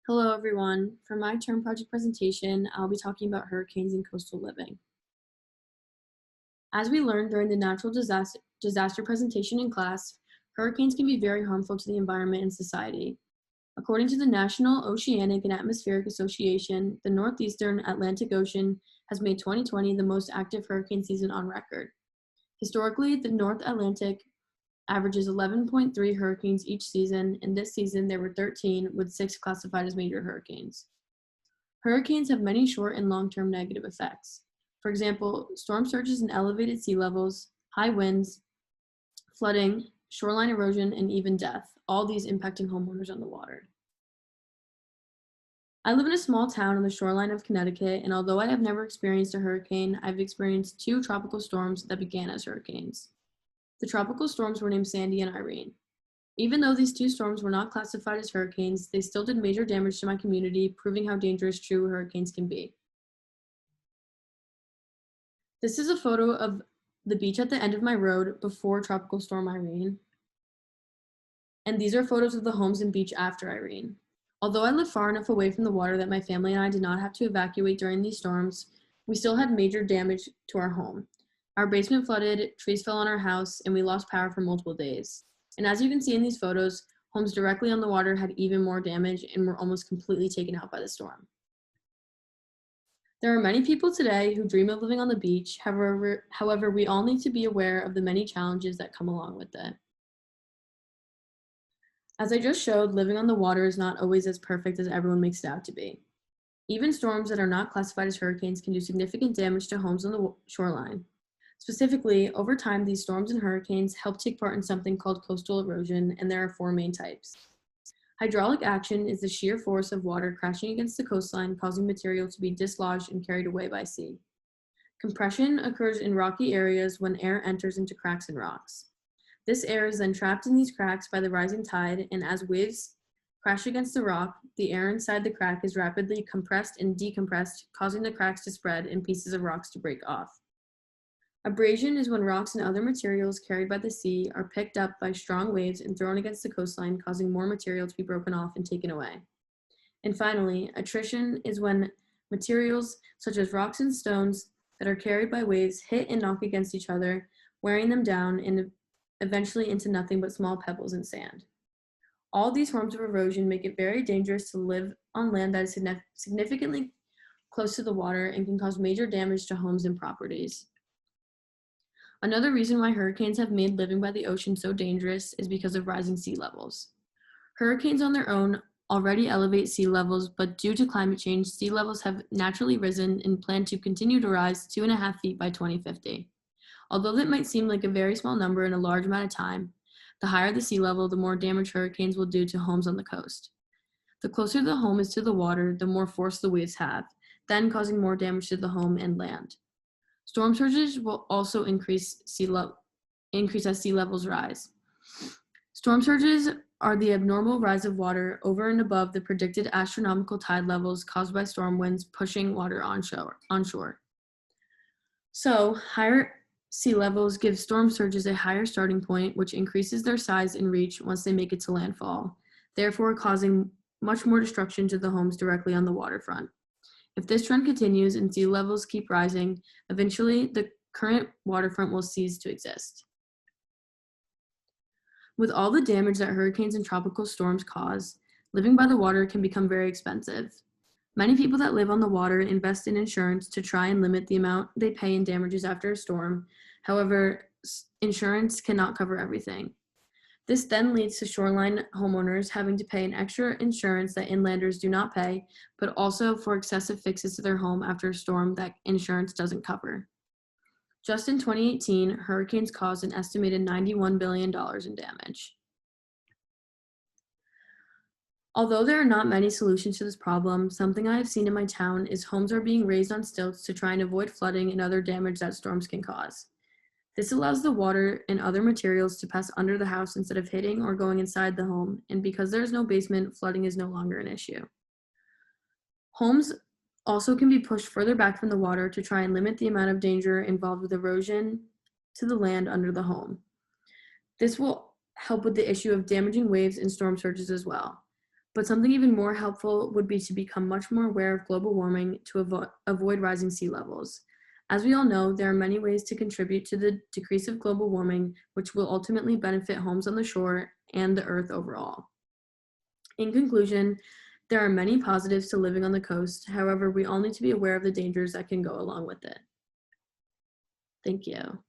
Hello, everyone. For my term project presentation, I'll be talking about hurricanes and coastal living. As we learned during the natural disaster presentation in class, hurricanes can be very harmful to the environment and society. According to the National Oceanic and Atmospheric Association, the Northeastern Atlantic Ocean has made 2020 the most active hurricane season on record. Historically, the North Atlantic averages 11.3 hurricanes each season, and this season there were 13, with 6 classified as major hurricanes. Hurricanes have many short and long-term negative effects. For example, storm surges and elevated sea levels, high winds, flooding, shoreline erosion, and even death, all these impacting homeowners on the water. I live in a small town on the shoreline of Connecticut, and although I have never experienced a hurricane, I've experienced 2 tropical storms that began as hurricanes. The tropical storms were named Sandy and Irene. Even though these 2 storms were not classified as hurricanes, they still did major damage to my community, proving how dangerous true hurricanes can be. This is a photo of the beach at the end of my road before Tropical Storm Irene. And these are photos of the homes and beach after Irene. Although I live far enough away from the water that my family and I did not have to evacuate during these storms, we still had major damage to our home. Our basement flooded, trees fell on our house, and we lost power for multiple days. And as you can see in these photos, homes directly on the water had even more damage and were almost completely taken out by the storm. There are many people today who dream of living on the beach. However, we all need to be aware of the many challenges that come along with it. As I just showed, living on the water is not always as perfect as everyone makes it out to be. Even storms that are not classified as hurricanes can do significant damage to homes on the shoreline. Specifically, over time, these storms and hurricanes help take part in something called coastal erosion, and there are 4 main types. Hydraulic action is the sheer force of water crashing against the coastline, causing material to be dislodged and carried away by sea. Compression occurs in rocky areas when air enters into cracks in rocks. This air is then trapped in these cracks by the rising tide, and as waves crash against the rock, the air inside the crack is rapidly compressed and decompressed, causing the cracks to spread and pieces of rocks to break off. Abrasion is when rocks and other materials carried by the sea are picked up by strong waves and thrown against the coastline, causing more material to be broken off and taken away. And finally, attrition is when materials such as rocks and stones that are carried by waves hit and knock against each other, wearing them down and eventually into nothing but small pebbles and sand. All these forms of erosion make it very dangerous to live on land that is significantly close to the water and can cause major damage to homes and properties. Another reason why hurricanes have made living by the ocean so dangerous is because of rising sea levels. Hurricanes on their own already elevate sea levels, but due to climate change, sea levels have naturally risen and plan to continue to rise 2.5 feet by 2050. Although that might seem like a very small number in a large amount of time, the higher the sea level, the more damage hurricanes will do to homes on the coast. The closer the home is to the water, the more force the waves have, then causing more damage to the home and land. Storm surges will also increase as sea levels rise. Storm surges are the abnormal rise of water over and above the predicted astronomical tide levels caused by storm winds pushing water onshore. So, higher sea levels give storm surges a higher starting point, which increases their size and reach once they make it to landfall, therefore causing much more destruction to the homes directly on the waterfront. If this trend continues and sea levels keep rising, eventually the current waterfront will cease to exist. With all the damage that hurricanes and tropical storms cause, living by the water can become very expensive. Many people that live on the water invest in insurance to try and limit the amount they pay in damages after a storm. However, insurance cannot cover everything. This then leads to shoreline homeowners having to pay an extra insurance that inlanders do not pay, but also for excessive fixes to their home after a storm that insurance doesn't cover. Just in 2018, hurricanes caused an estimated $91 billion in damage. Although there are not many solutions to this problem, something I have seen in my town is homes are being raised on stilts to try and avoid flooding and other damage that storms can cause. This allows the water and other materials to pass under the house instead of hitting or going inside the home, and because there is no basement, flooding is no longer an issue. Homes also can be pushed further back from the water to try and limit the amount of danger involved with erosion to the land under the home. This will help with the issue of damaging waves and storm surges as well. But something even more helpful would be to become much more aware of global warming to avoid rising sea levels. As we all know, there are many ways to contribute to the decrease of global warming, which will ultimately benefit homes on the shore and the earth overall. In conclusion, there are many positives to living on the coast. However, we all need to be aware of the dangers that can go along with it. Thank you.